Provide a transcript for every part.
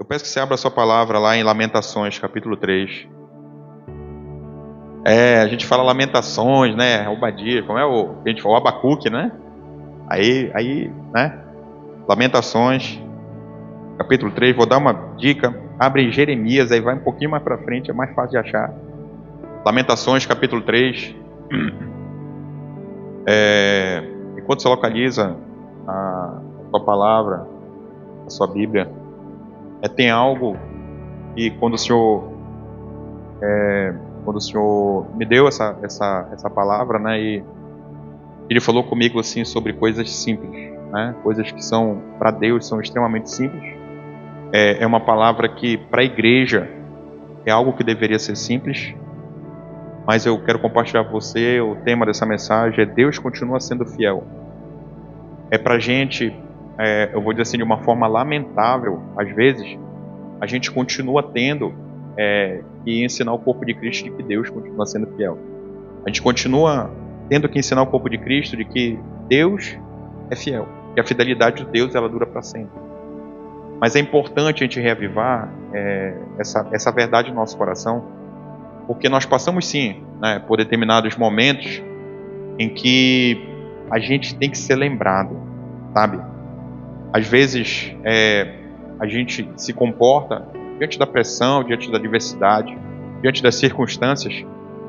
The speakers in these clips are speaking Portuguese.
Eu peço que você abra a sua palavra lá em Lamentações, capítulo 3. A gente fala Lamentações, né? Obadias, como é a gente fala? O Abacuque, né? Aí, né? Lamentações, capítulo 3. Vou dar uma dica. Abre em Jeremias, aí vai um pouquinho mais para frente, é mais fácil de achar. Lamentações, capítulo 3. Enquanto você localiza a sua palavra, a sua Bíblia, tem algo que quando o Senhor me deu essa palavra, né, e Ele falou comigo assim sobre coisas simples, né, coisas que são para Deus são extremamente simples. É uma palavra que para a igreja é algo que deveria ser simples, mas eu quero compartilhar com você. O tema dessa mensagem é: Deus continua sendo fiel. Para a gente, eu vou dizer assim, de uma forma lamentável, às vezes a gente continua tendo que ensinar o corpo de Cristo de que Deus continua sendo fiel. A gente continua tendo que ensinar o corpo de Cristo de que Deus é fiel, que a fidelidade de Deus ela dura para sempre. Mas é importante a gente reavivar essa verdade no nosso coração, porque nós passamos sim, né, por determinados momentos em que a gente tem que ser lembrado, sabe? Às vezes a gente se comporta diante da pressão, diante da adversidade, diante das circunstâncias,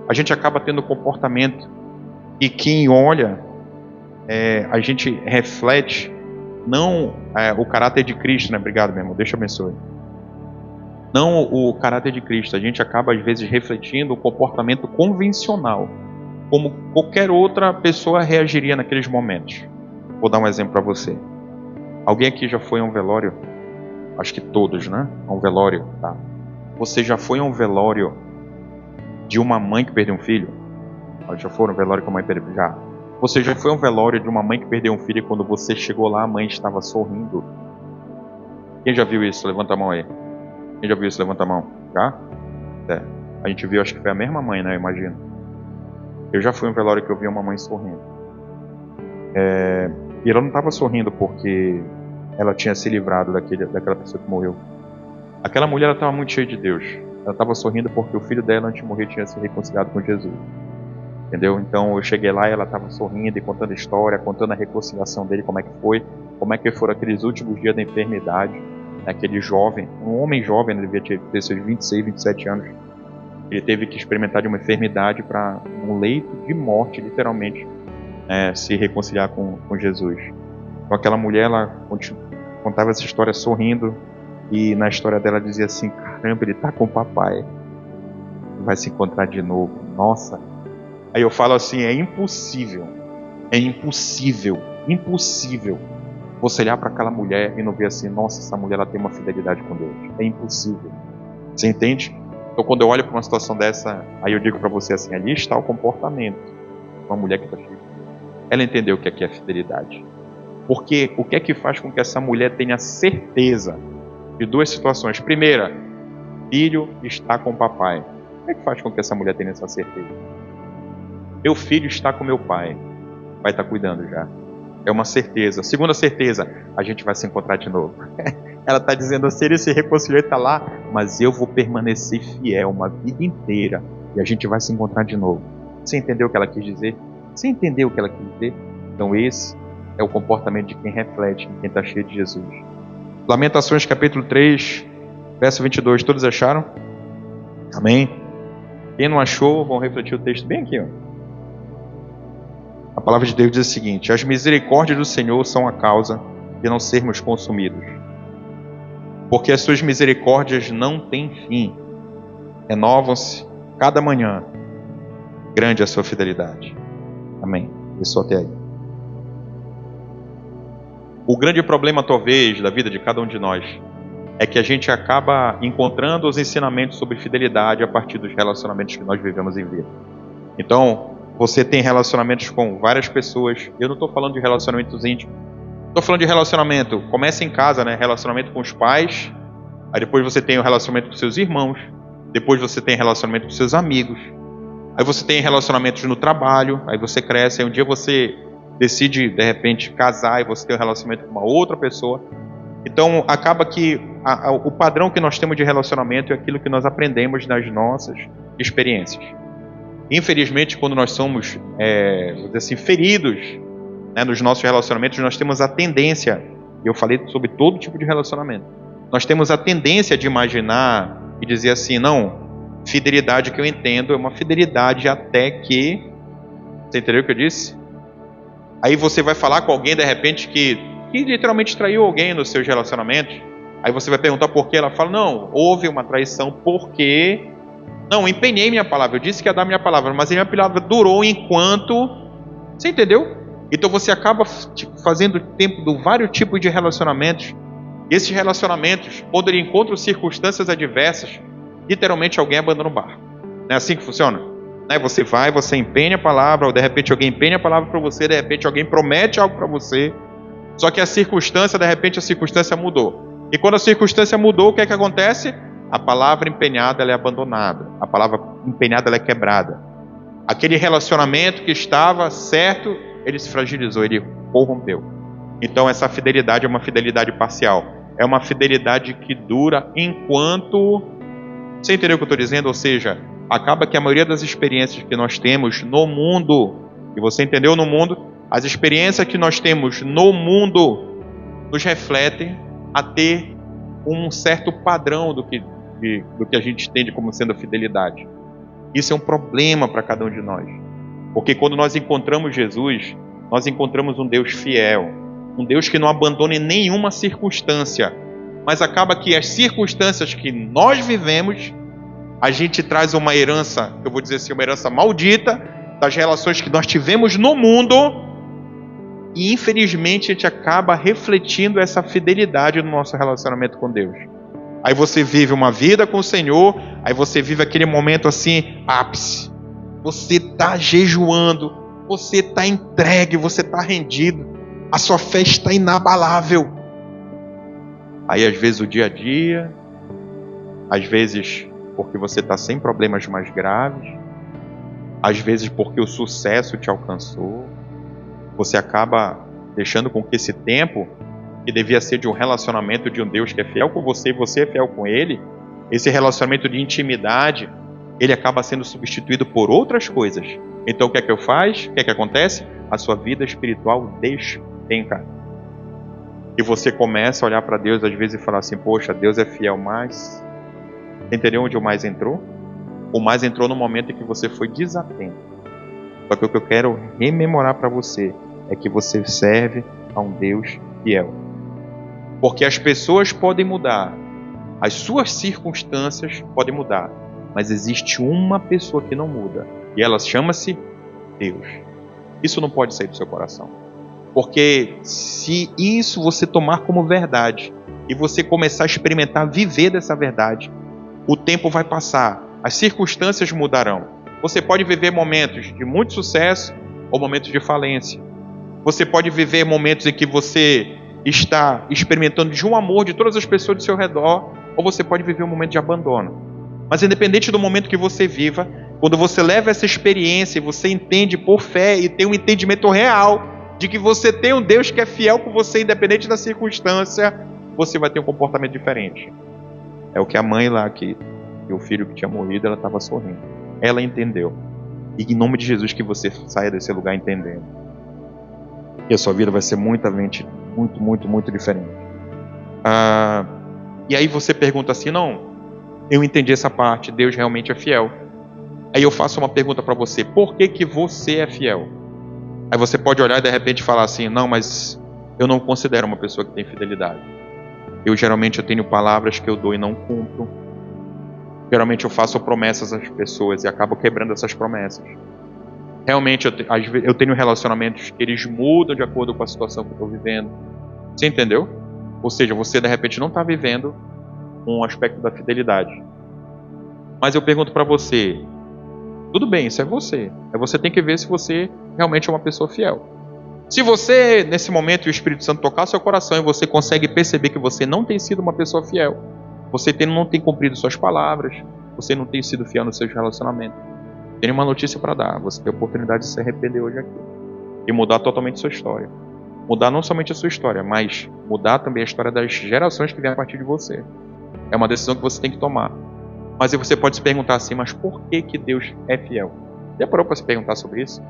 a gente acaba tendo comportamento e quem olha, a gente reflete não o caráter de Cristo, né? Obrigado, meu irmão, Deus te abençoe. Não o caráter de Cristo, a gente acaba às vezes refletindo o comportamento convencional, como qualquer outra pessoa reagiria naqueles momentos. Vou dar um exemplo para você. Alguém aqui já foi a um velório? Acho que todos, né? A um velório, tá? Você já foi a um velório de uma mãe que perdeu um filho? Já foram a um velório com a mãe perdeu? Já. Você já foi a um velório de uma mãe que perdeu um filho e quando você chegou lá a mãe estava sorrindo? Quem já viu isso? Levanta a mão aí. Quem já viu isso? Levanta a mão. Já? A gente viu, acho que foi a mesma mãe, né? Eu imagino. Eu já fui a um velório que eu vi uma mãe sorrindo. E ela não estava sorrindo porque ela tinha se livrado daquela pessoa que morreu. Aquela mulher estava muito cheia de Deus. Ela estava sorrindo porque o filho dela, antes de morrer, tinha se reconciliado com Jesus. Entendeu? Então eu cheguei lá e ela estava sorrindo e contando a história, contando a reconciliação dele, como é que foram aqueles últimos dias da enfermidade. Aquele jovem, um homem jovem, ele devia ter seus 26, 27 anos. Ele teve que experimentar de uma enfermidade para um leito de morte, literalmente, se reconciliar com Jesus. Então aquela mulher, ela contava essa história sorrindo, e na história dela dizia assim: caramba, ele está com o papai, vai se encontrar de novo. Nossa. Aí eu falo assim: é impossível você olhar para aquela mulher e não ver assim: nossa, essa mulher ela tem uma fidelidade com Deus. É impossível. Você entende? Então quando eu olho para uma situação dessa, aí eu digo para você assim: ali está o comportamento de uma mulher que está cheia. Ela entendeu o que é fidelidade. Porque o que é que faz com que essa mulher tenha certeza de duas situações? Primeira, filho está com o papai. O que é que faz com que essa mulher tenha essa certeza? Meu filho está com meu pai. O pai está cuidando já. É uma certeza. Segunda certeza, a gente vai se encontrar de novo. Ela está dizendo assim: ele se reconciliou e está lá, mas eu vou permanecer fiel uma vida inteira e a gente vai se encontrar de novo. Você entendeu o que ela quis dizer? Você entendeu o que ela quis dizer? Então esse é o comportamento de quem reflete, de quem está cheio de Jesus. Lamentações capítulo 3, verso 22. Todos acharam? Amém? Quem não achou, vão refletir o texto bem aqui, ó. A palavra de Deus diz o seguinte: as misericórdias do Senhor são a causa de não sermos consumidos, porque as suas misericórdias não têm fim, renovam-se cada manhã, grande é a sua fidelidade. Amém. Isso até aí. O grande problema, talvez, da vida de cada um de nós é que a gente acaba encontrando os ensinamentos sobre fidelidade a partir dos relacionamentos que nós vivemos em vida. Então, você tem relacionamentos com várias pessoas. Eu não estou falando de relacionamentos íntimos. Estou falando de relacionamento. Começa em casa, né? Relacionamento com os pais. Aí depois você tem o relacionamento com seus irmãos. Depois você tem relacionamento com seus amigos. Aí você tem relacionamentos no trabalho. Aí você cresce. Aí um dia você decide, de repente, casar. E você tem um relacionamento com uma outra pessoa. Então, acaba que o padrão que nós temos de relacionamento é aquilo que nós aprendemos nas nossas experiências. Infelizmente, quando nós somos, vamos dizer assim, feridos, né, nos nossos relacionamentos, nós temos a tendência, e eu falei sobre todo tipo de relacionamento, nós temos a tendência de imaginar e dizer assim, não, fidelidade que eu entendo é uma fidelidade até que... Você entendeu o que eu disse? Aí você vai falar com alguém, de repente, que literalmente traiu alguém nos seus relacionamentos. Aí você vai perguntar por quê. Ela fala, não, houve uma traição porque... Não, empenhei minha palavra. Eu disse que ia dar minha palavra, mas a minha palavra durou enquanto... Você entendeu? Então você acaba fazendo tempo de vários tipos de relacionamentos. E esses relacionamentos, quando ele encontra circunstâncias adversas, literalmente alguém abandona o barco. Não é assim que funciona? Você vai, você empenha a palavra, ou de repente alguém empenha a palavra para você, de repente alguém promete algo para você, só que a circunstância, de repente a circunstância mudou. E quando a circunstância mudou, o que é que acontece? A palavra empenhada ela é abandonada, a palavra empenhada ela é quebrada. Aquele relacionamento que estava certo, ele se fragilizou, ele corrompeu. Então essa fidelidade é uma fidelidade parcial, é uma fidelidade que dura enquanto... Você entendeu o que eu estou dizendo? Ou seja, acaba que a maioria das experiências que nós temos no mundo, e você entendeu no mundo, as experiências que nós temos no mundo nos refletem a ter um certo padrão do que a gente entende como sendo fidelidade. Isso é um problema para cada um de nós. Porque quando nós encontramos Jesus, nós encontramos um Deus fiel, um Deus que não abandona em nenhuma circunstância, mas acaba que as circunstâncias que nós vivemos, a gente traz uma herança, eu vou dizer assim, uma herança maldita das relações que nós tivemos no mundo, e infelizmente a gente acaba refletindo essa fidelidade no nosso relacionamento com Deus. Aí você vive uma vida com o Senhor, aí você vive aquele momento assim, ápice. Você está jejuando, você está entregue, você está rendido, a sua fé está inabalável. Aí às vezes o dia a dia, às vezes porque você está sem problemas mais graves, às vezes porque o sucesso te alcançou, você acaba deixando com que esse tempo, que devia ser de um relacionamento de um Deus que é fiel com você e você é fiel com Ele, esse relacionamento de intimidade, ele acaba sendo substituído por outras coisas. Então o que é que eu faço? O que é que acontece? A sua vida espiritual despenca. E você começa a olhar para Deus às vezes e falar assim, poxa, Deus é fiel, mas... Entendeu onde o mais entrou? O mais entrou no momento em que você foi desatento. Só que o que eu quero rememorar para você é que você serve a um Deus fiel. Porque as pessoas podem mudar, as suas circunstâncias podem mudar, mas existe uma pessoa que não muda, e ela chama-se Deus. Isso não pode sair do seu coração. Porque se isso você tomar como verdade, e você começar a experimentar, viver dessa verdade, o tempo vai passar, as circunstâncias mudarão. Você pode viver momentos de muito sucesso ou momentos de falência. Você pode viver momentos em que você está experimentando de um amor de todas as pessoas do seu redor, ou você pode viver um momento de abandono. Mas independente do momento que você viva, quando você leva essa experiência e você entende por fé e tem um entendimento real de que você tem um Deus que é fiel com você, independente da circunstância, você vai ter um comportamento diferente. É o que a mãe lá, que o filho que tinha morrido, ela estava sorrindo. Ela entendeu. E em nome de Jesus que você saia desse lugar entendendo. E a sua vida vai ser muito diferente. E aí você pergunta assim, não, eu entendi essa parte, Deus realmente é fiel. Aí eu faço uma pergunta para você, por que você é fiel? Aí você pode olhar e de repente falar assim, não, mas eu não considero uma pessoa que tem fidelidade. Geralmente eu tenho palavras que eu dou e não cumpro. Geralmente eu faço promessas às pessoas e acabo quebrando essas promessas. Realmente eu tenho relacionamentos que eles mudam de acordo com a situação que eu estou vivendo. Você entendeu? Ou seja, você de repente não está vivendo um aspecto da fidelidade. Mas eu pergunto para você, tudo bem, isso é você. Você tem que ver se você realmente é uma pessoa fiel. Se você, nesse momento, o Espírito Santo tocar seu coração e você consegue perceber que você não tem sido uma pessoa fiel, você não tem cumprido suas palavras, você não tem sido fiel nos seus relacionamentos, tenho uma notícia para dar. Você tem a oportunidade de se arrepender hoje aqui e mudar totalmente sua história. Mudar não somente a sua história, mas mudar também a história das gerações que vêm a partir de você. É uma decisão que você tem que tomar. Mas aí você pode se perguntar assim, mas por que Deus é fiel? Já parou para se perguntar sobre isso?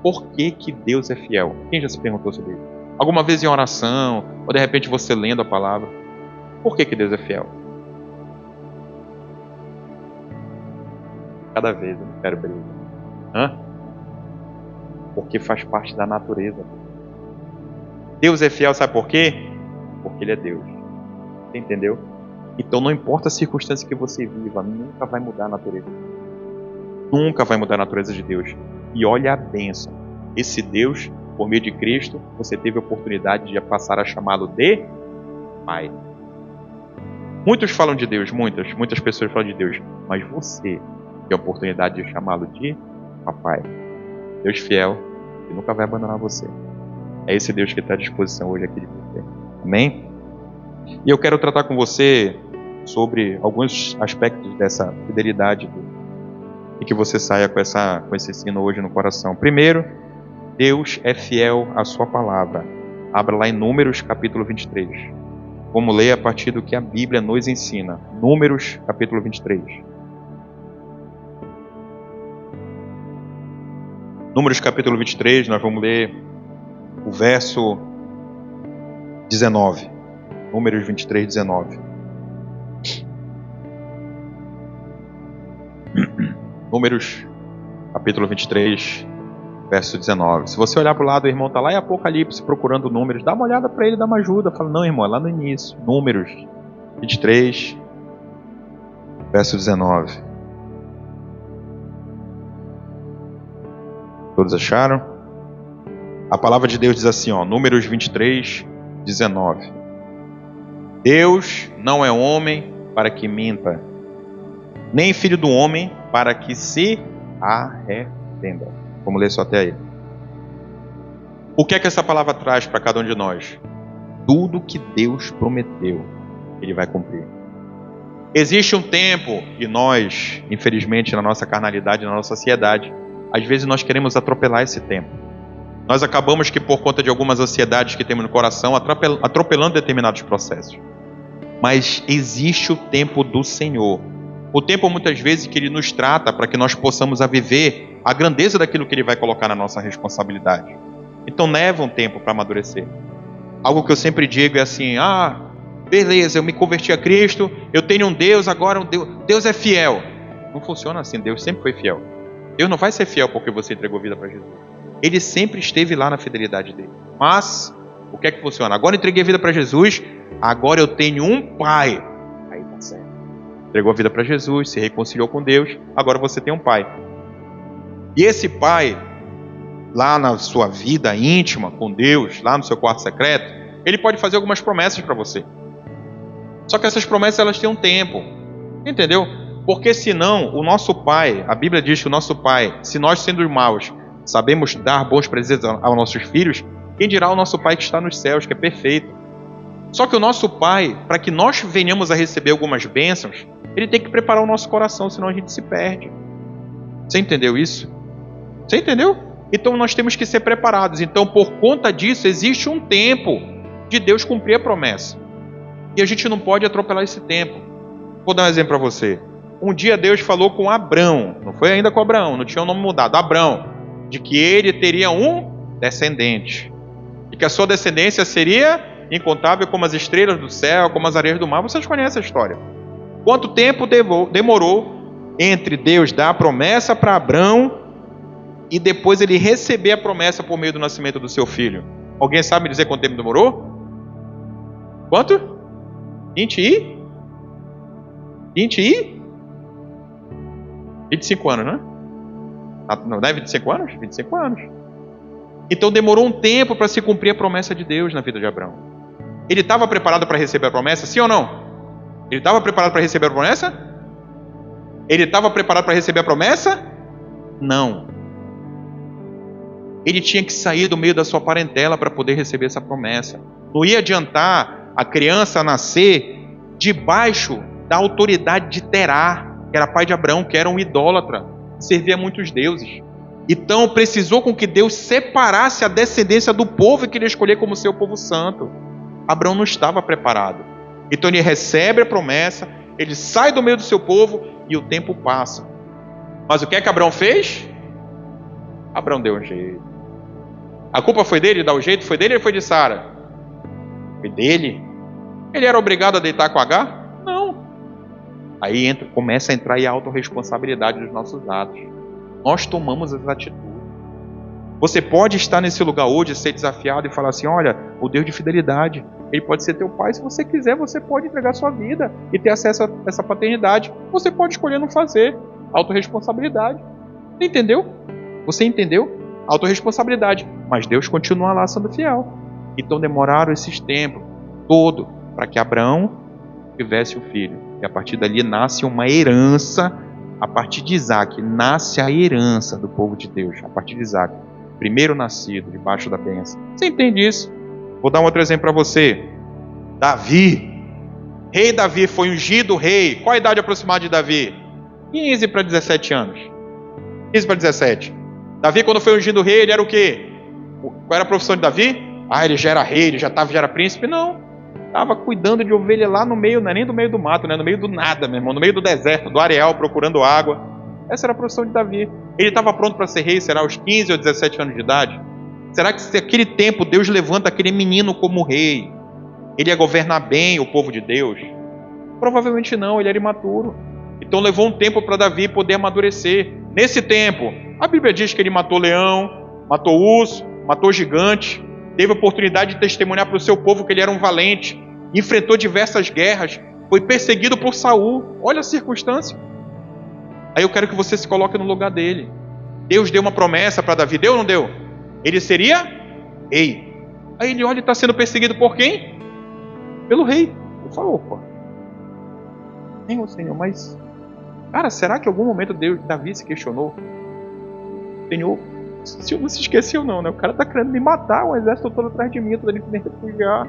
Por que Deus é fiel? Quem já se perguntou sobre isso? Alguma vez em oração, ou de repente você lendo a palavra. Por que Deus é fiel? Cada vez eu não quero briga. Porque faz parte da natureza. Deus é fiel, sabe por quê? Porque Ele é Deus. Você entendeu? Então não importa a circunstância que você viva, nunca vai mudar a natureza. Nunca vai mudar a natureza de Deus. E olha a bênção. Esse Deus, por meio de Cristo, você teve a oportunidade de passar a chamá-lo de Pai. Muitos falam de Deus, muitas pessoas falam de Deus, mas você tem a oportunidade de chamá-lo de Papai. Deus fiel, que nunca vai abandonar você. É esse Deus que está à disposição hoje aqui de você. Amém? E eu quero tratar com você sobre alguns aspectos dessa fidelidade e que você saia com esse ensino hoje no coração. Primeiro, Deus é fiel à sua palavra. Abra lá em Números capítulo 23. Vamos ler a partir do que a Bíblia nos ensina. Números capítulo 23. Números capítulo 23, nós vamos ler o verso 19. Números 23, 19. Números capítulo 23, verso 19. Se você olhar para o lado, o irmão está lá em Apocalipse procurando números. Dá uma olhada para ele, dá uma ajuda. Fala, não, irmão, é lá no início. Números 23, verso 19. Todos acharam? A palavra de Deus diz assim, Números 23, 19. Deus não é homem para que minta, nem filho do homem para que se arrependa. Vamos ler só até aí. O que é que essa palavra traz para cada um de nós? Tudo que Deus prometeu, Ele vai cumprir. Existe um tempo, e nós, infelizmente, na nossa carnalidade, na nossa sociedade, às vezes nós queremos atropelar esse tempo. Nós acabamos que, por conta de algumas ansiedades que temos no coração, atropelando determinados processos. Mas existe o tempo do Senhor. O tempo, muitas vezes, que Ele nos trata para que nós possamos viver a grandeza daquilo que Ele vai colocar na nossa responsabilidade. Então, leva um tempo para amadurecer. Algo que eu sempre digo é assim, beleza, eu me converti a Cristo, eu tenho um Deus, agora Deus é fiel. Não funciona assim, Deus sempre foi fiel. Deus não vai ser fiel porque você entregou vida para Jesus. Ele sempre esteve lá na fidelidade dele. Mas, o que é que funciona? Agora eu entreguei a vida para Jesus, agora eu tenho um pai. Aí tá certo. Entregou a vida para Jesus, se reconciliou com Deus, agora você tem um pai. E esse pai, lá na sua vida íntima com Deus, lá no seu quarto secreto, ele pode fazer algumas promessas para você. Só que essas promessas, elas têm um tempo. Entendeu? Porque senão, o nosso pai, a Bíblia diz que o nosso pai, se nós sendo maus, sabemos dar bons presentes aos nossos filhos, quem dirá o nosso pai que está nos céus, que é perfeito. Só que o nosso pai, para que nós venhamos a receber algumas bênçãos, ele tem que preparar o nosso coração, senão a gente se perde. Você entendeu isso? Você entendeu? Então nós temos que ser preparados. Então, por conta disso, existe um tempo de Deus cumprir a promessa. E a gente não pode atropelar esse tempo. Vou dar um exemplo para você. Um dia Deus falou com Abrão, não foi ainda com Abraão, não tinha o nome mudado, Abrão, de que ele teria um descendente. E que a sua descendência seria incontável como as estrelas do céu, como as areias do mar. Vocês conhecem a história. Quanto tempo demorou entre Deus dar a promessa para Abrão e depois ele receber a promessa por meio do nascimento do seu filho? Alguém sabe me dizer quanto tempo demorou? Quanto? 25 anos, né? Não é 25 anos? 25 anos. Então demorou um tempo para se cumprir a promessa de Deus na vida de Abraão. Ele estava preparado para receber a promessa? Sim ou não? Ele estava preparado para receber a promessa? Ele estava preparado para receber a promessa? Não. Ele tinha que sair do meio da sua parentela para poder receber essa promessa. Não ia adiantar a criança nascer debaixo da autoridade de Terá, que era pai de Abraão, que era um idólatra, servia a muitos deuses. Então precisou com que Deus separasse a descendência do povo que ele escolheu como seu povo santo. Abraão não estava preparado. Então ele recebe a promessa, ele sai do meio do seu povo e o tempo passa. Mas o que é que Abraão fez? Abraão deu um jeito. A culpa foi dele dar o jeito? Foi dele ou foi de Sara? Foi dele. Ele era obrigado a deitar com Agar? Não. Aí começa a entrar aí a autorresponsabilidade dos nossos atos. Nós tomamos as atitudes. Você pode estar nesse lugar hoje, ser desafiado e falar assim, olha, o Deus de fidelidade, Ele pode ser teu pai. Se você quiser, você pode entregar sua vida e ter acesso a essa paternidade. Você pode escolher não fazer. Autorresponsabilidade. Você entendeu? Você entendeu? Autorresponsabilidade. Mas Deus continua lá sendo fiel. Então demoraram esses tempos todo para que Abraão tivesse o filho. E a partir dali nasce uma herança. A partir de Isaac nasce a herança do povo de Deus. A partir de Isaac, primeiro nascido debaixo da bênção. Você entende isso? Vou dar um outro exemplo para você. Davi. Rei Davi foi ungido rei. Qual a idade aproximada de Davi? 15 para 17 anos. 15 para 17. Davi, quando foi ungido rei, ele era o quê? Qual era a profissão de Davi? Ele já era rei, ele já era príncipe? Não. Estava cuidando de ovelha lá no meio, não é nem do meio do mato, não é no meio do nada, meu irmão, no meio do deserto, do areal, procurando água. Essa era a profissão de Davi. Ele estava pronto para ser rei, será aos 15 ou 17 anos de idade? Será que se aquele tempo Deus levanta aquele menino como rei, ele ia governar bem o povo de Deus? Provavelmente não, ele era imaturo. Então levou um tempo para Davi poder amadurecer. Nesse tempo, a Bíblia diz que ele matou leão, matou urso, matou gigante, teve a oportunidade de testemunhar para o seu povo que ele era um valente, enfrentou diversas guerras, foi perseguido por Saul. Olha a circunstância. Aí eu quero que você se coloque no lugar dele. Deus deu uma promessa para Davi, deu ou não deu? Ele seria rei. Aí ele olha e está sendo perseguido por quem? Pelo rei. Ele falou, opa, Senhor, mas cara, será que em algum momento Davi se questionou? Senhor, o Senhor não se esqueceu não, né? O cara está querendo me matar, o exército todo atrás de mim, eu estou ali me refugiar.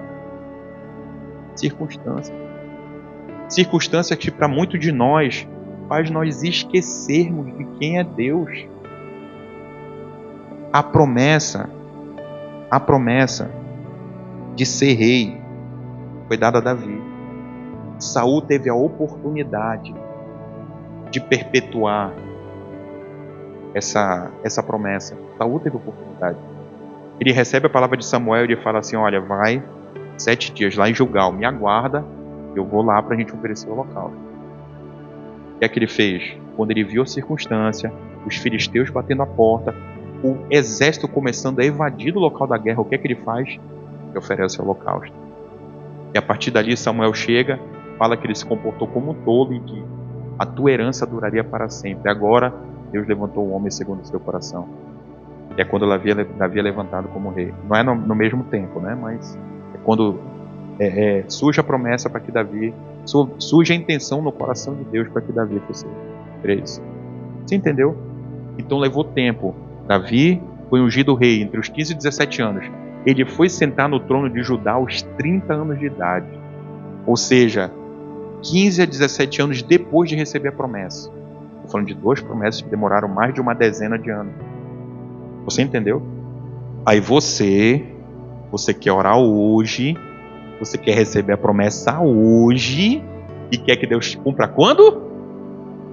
Circunstância que para muitos de nós faz nós esquecermos de quem é Deus. A promessa de ser rei foi dada a Davi. Saul teve a oportunidade de perpetuar essa promessa. Saul teve a oportunidade. Ele recebe a palavra de Samuel e ele fala assim, olha, vai 7 dias lá em Gilgal, me aguarda, eu vou lá para a gente oferecer o holocausto. O que é que ele fez? Quando ele viu a circunstância, os filisteus batendo a porta, o exército começando a evadir do local da guerra, o que é que ele faz? Ele oferece o holocausto. E a partir dali Samuel chega, fala que ele se comportou como um tolo e que a tua herança duraria para sempre. Agora Deus levantou o homem segundo o seu coração. E é quando Davi é levantado como rei. Não é no mesmo tempo, né? Mas é quando surge a promessa para que Davi, surge a intenção no coração de Deus para que Davi fosse rei. Você entendeu? Então levou tempo. Davi foi ungido rei entre os 15 e 17 anos. Ele foi sentar no trono de Judá aos 30 anos de idade. Ou seja, 15 a 17 anos depois de receber a promessa. Estou falando de 2 promessas que demoraram mais de uma dezena de anos. Você entendeu? Aí você quer orar hoje, você quer receber a promessa hoje e quer que Deus cumpra quando?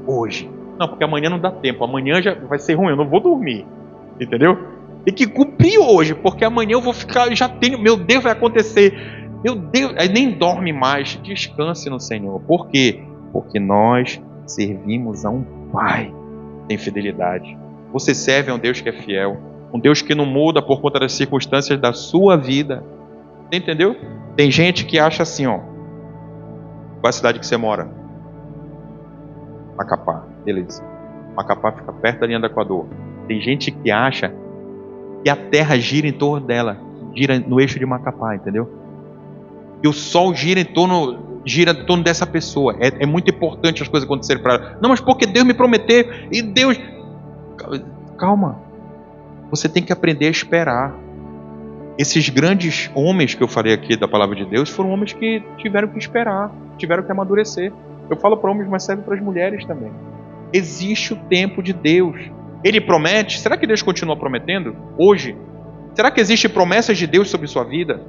Hoje. Não, porque amanhã não dá tempo, amanhã já vai ser ruim, eu não vou dormir. Entendeu? Tem que cumprir hoje, porque amanhã eu vou ficar, já tenho, meu Deus, vai acontecer. Meu Deus, aí nem dorme mais. Descanse no Senhor. Por quê? Porque nós servimos a um Pai que tem fidelidade. Você serve a um Deus que é fiel, um Deus que não muda por conta das circunstâncias da sua vida. Você entendeu? Tem gente que acha assim, ó. Qual é a cidade que você mora? Macapá, beleza. Macapá fica perto da linha do Equador. Tem gente que acha que a terra gira em torno dela, gira no eixo de Macapá, entendeu? E o sol gira em torno dessa pessoa. É muito importante as coisas acontecerem para ela. Não, mas porque Deus me prometeu e Deus... Calma. Você tem que aprender a esperar. Esses grandes homens que eu falei aqui da palavra de Deus foram homens que tiveram que esperar, tiveram que amadurecer. Eu falo para homens, mas serve para as mulheres também. Existe o tempo de Deus. Ele promete, será que Deus continua prometendo hoje? Será que existem promessas de Deus sobre sua vida?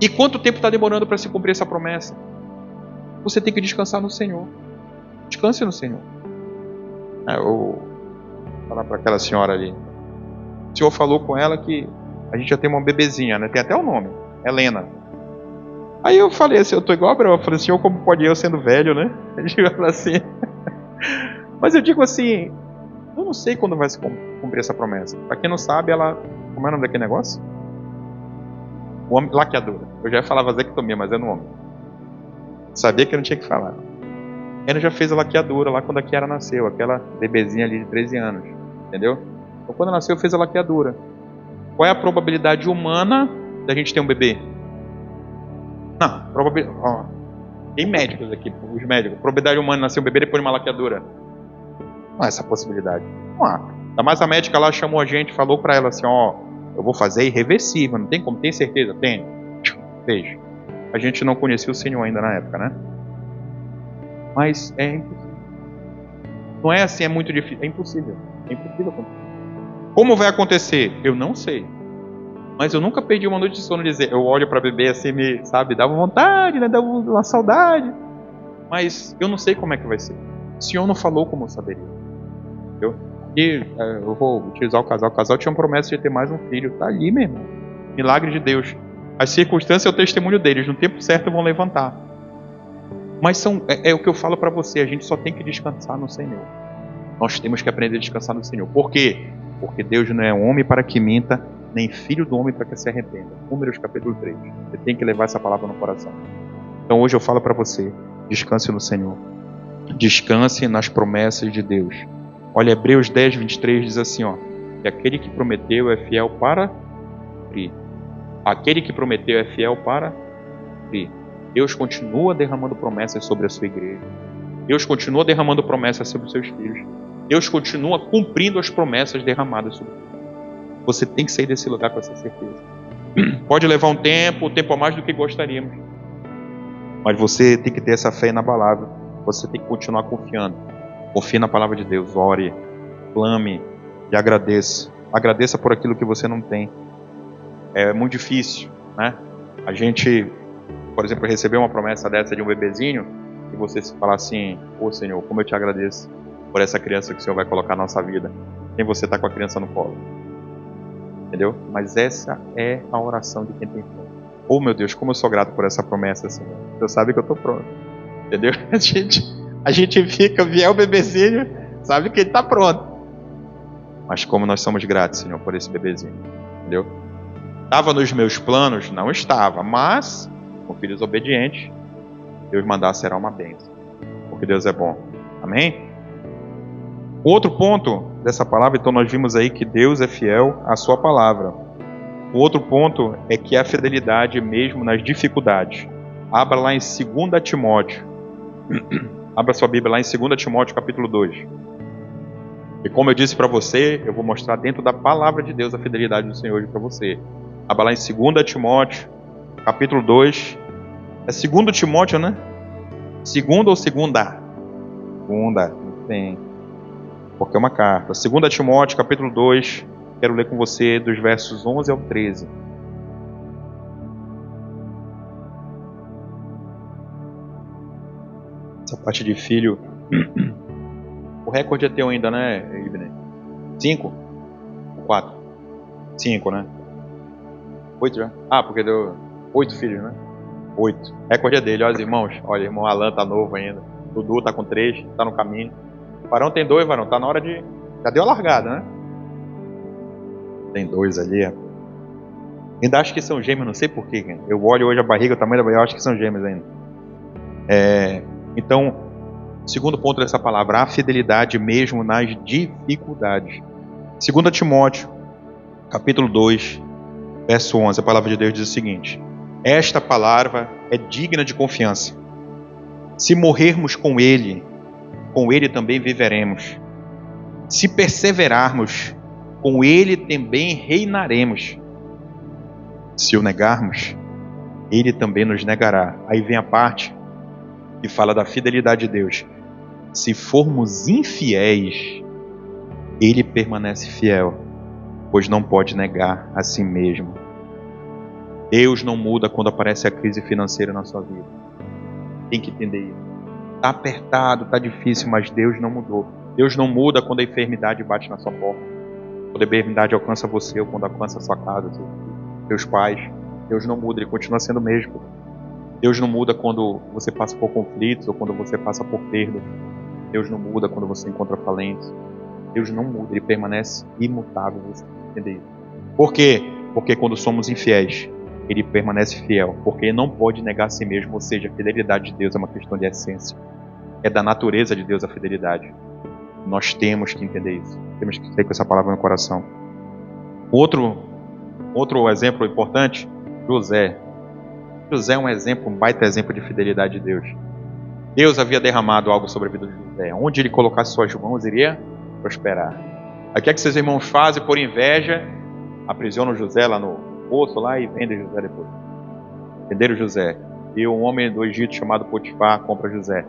E quanto tempo está demorando para se cumprir essa promessa? Você tem que descansar no Senhor. Descanse no Senhor. Eu vou falar para aquela senhora ali. O Senhor falou com ela que a gente já tem uma bebezinha, né? Tem até o nome, Helena. Aí eu falei assim, eu tô igual a Abraão. Eu falei, Senhor, como pode eu sendo velho, né? Ele falou assim. Mas eu digo assim, eu não sei quando vai se cumprir essa promessa. Para quem não sabe, ela... Como é o nome daquele negócio? O homem, laqueadura. Eu já falava vasectomia, mas é no homem. Sabia que eu não tinha que falar. Ela já fez a laqueadura lá quando a Kiara nasceu. Aquela bebezinha ali de 13 anos. Entendeu? Então quando nasceu, fez a laqueadura. Qual é a probabilidade humana da gente ter um bebê? Não, probabilidade... Tem médicos aqui, os médicos. Probabilidade humana de nascer um bebê depois de uma laqueadura. Não há essa possibilidade. Não há. Ainda mais a médica lá chamou a gente, falou pra ela assim, eu vou fazer irreversível, não tem como, tem certeza? Tem. Fez. A gente não conhecia o Senhor ainda na época, né? Mas é impossível. Não é assim, é muito difícil. É impossível. É impossível acontecer. Como vai acontecer? Eu não sei. Mas eu nunca perdi uma noite de sono dizer, eu olho pra bebê assim, sabe, dava vontade, né? Dava uma saudade. Mas eu não sei como é que vai ser. O Senhor não falou como eu saberia. Entendeu? E eu vou utilizar o casal. O casal tinha uma promessa de ter mais um filho. Tá ali mesmo. Milagre de Deus. As circunstâncias é o testemunho deles. No tempo certo vão levantar. Mas é o que eu falo para você. A gente só tem que descansar no Senhor. Nós temos que aprender a descansar no Senhor. Por quê? Porque Deus não é homem para que minta, nem filho do homem para que se arrependa. Números capítulo 3. Você tem que levar essa palavra no coração. Então hoje eu falo para você. Descanse no Senhor. Descanse nas promessas de Deus. Olha, Hebreus 10, 23 diz assim, que aquele que prometeu é fiel para cumprir. Aquele que prometeu é fiel para cumprir. Deus continua derramando promessas sobre a sua igreja. Deus continua derramando promessas sobre os seus filhos. Deus continua cumprindo as promessas derramadas sobre você. Você tem que sair desse lugar com essa certeza. Pode levar um tempo a mais do que gostaríamos. Mas você tem que ter essa fé inabalável. Você tem que continuar confiando. Confie na palavra de Deus, ore, clame e agradeça. Agradeça por aquilo que você não tem. É muito difícil, né? A gente, por exemplo, receber uma promessa dessa de um bebezinho e você se falar assim, Senhor, como eu te agradeço por essa criança que o Senhor vai colocar na nossa vida. Sem você estar com a criança no colo. Entendeu? Mas essa é a oração de quem tem fé. Meu Deus, como eu sou grato por essa promessa, Senhor. Você sabe que eu estou pronto. Entendeu? A gente fica, vier o bebezinho, sabe que ele está pronto. Mas como nós somos gratos, Senhor, por esse bebezinho. Entendeu? Estava nos meus planos? Não estava. Mas, com filhos obedientes, Deus mandar será uma bênção. Porque Deus é bom. Amém? O outro ponto dessa palavra, então nós vimos aí que Deus é fiel à sua palavra. O outro ponto é que a fidelidade mesmo nas dificuldades. Abra lá em 2 Timóteo. Abra sua Bíblia lá em 2 Timóteo capítulo 2. E como eu disse para você, eu vou mostrar dentro da palavra de Deus a fidelidade do Senhor hoje para você. Abra lá em 2 Timóteo capítulo 2. É 2 Timóteo, né? Segunda ou segunda? Segunda, sim. Porque é uma carta. 2 Timóteo capítulo 2. Quero ler com você dos versos 11 ao 13. Essa parte de filho. O recorde é teu ainda, né, Ibner? 5? Ou 4? 5, né? 8 já? Porque deu 8 filhos, né? 8. Recorde é dele, olha os irmãos. Olha, o irmão Alan tá novo ainda. Dudu tá com 3, tá no caminho. O Varão tem 2, Varão. Tá na hora de... Já deu a largada, né? Tem 2 ali, Ainda acho que são gêmeos, não sei porquê. Eu olho hoje a barriga, o tamanho da barriga, eu acho que são gêmeos ainda. Então, segundo ponto dessa palavra, a fidelidade mesmo nas dificuldades. 2 Timóteo, capítulo 2, verso 11, a palavra de Deus diz o seguinte: esta palavra é digna de confiança. Se morrermos com Ele também viveremos. Se perseverarmos, com Ele também reinaremos. Se o negarmos, Ele também nos negará. Aí vem a parte que fala da fidelidade de Deus. Se formos infiéis, ele permanece fiel, pois não pode negar a si mesmo. Deus não muda quando aparece a crise financeira na sua vida. Tem que entender isso. Está apertado, está difícil, mas Deus não mudou. Deus não muda quando a enfermidade bate na sua porta. Quando a enfermidade alcança você ou quando alcança a sua casa, seus pais. Deus não muda, Ele continua sendo o mesmo. Deus não muda quando você passa por conflitos ou quando você passa por perda. Deus não muda quando você encontra falência. Deus não muda, Ele permanece imutável. Você tem que entender isso. Por quê? Porque quando somos infiéis, Ele permanece fiel. Porque Ele não pode negar a si mesmo. Ou seja, a fidelidade de Deus é uma questão de essência. É da natureza de Deus a fidelidade. Nós temos que entender isso. Temos que ter com essa palavra no coração. Outro exemplo importante, José. José é um exemplo, um baita exemplo de fidelidade de Deus. Deus havia derramado algo sobre a vida de José. Onde ele colocasse suas mãos, iria prosperar. Aí o que é que seus irmãos fazem por inveja? Aprisionam José lá no poço lá e vendem José depois. Venderam José. E um homem do Egito chamado Potifar compra José.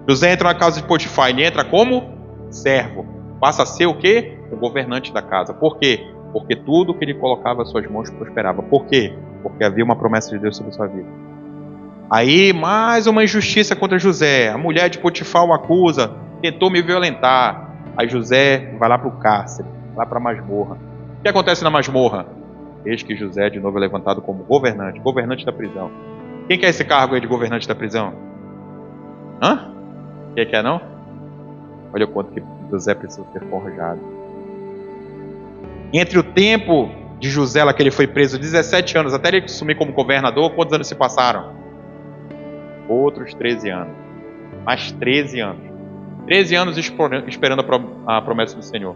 José entra na casa de Potifar. Ele entra como servo. Passa a ser o quê? O governante da casa. Por quê? Porque tudo que ele colocava às suas mãos prosperava. Por quê? Porque havia uma promessa de Deus sobre a sua vida. Aí, mais uma injustiça contra José. A mulher de Potifar o acusa. Tentou me violentar. Aí José vai lá para o cárcere. Lá para a masmorra. O que acontece na masmorra? Eis que José de novo é levantado como governante. Governante da prisão. Quem quer esse cargo aí de governante da prisão? Hã? Quem quer não? Olha o quanto que José precisa ser forjado. Entre o tempo de José, lá que ele foi preso, 17 anos, até ele assumir como governador, quantos anos se passaram? Outros 13 anos. Mais 13 anos. 13 anos esperando a promessa do Senhor.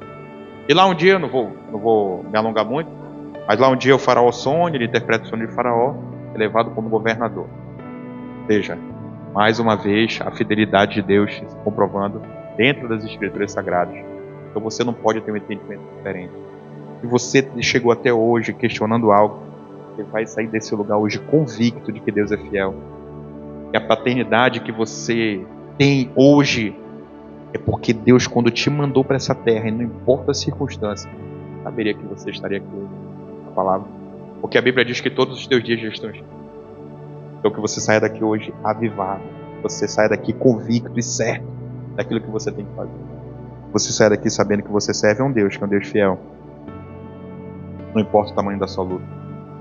E lá um dia, não vou me alongar muito, mas lá um dia o faraó sonha, ele interpreta o sonho de faraó, é levado como governador. Ou seja, mais uma vez, a fidelidade de Deus se comprovando dentro das Escrituras Sagradas. Então você não pode ter um entendimento diferente. Se você chegou até hoje questionando algo, você vai sair desse lugar hoje convicto de que Deus é fiel. E a paternidade que você tem hoje é porque Deus, quando te mandou para essa terra, e não importa a circunstância, saberia que você estaria aqui hoje. A palavra. Porque a Bíblia diz que todos os teus dias já estão escritos. Então que você saia daqui hoje avivado. Que você saia daqui convicto e certo daquilo que você tem que fazer. Você saia daqui sabendo que você serve a um Deus, que é um Deus fiel. Não importa o tamanho da sua luta.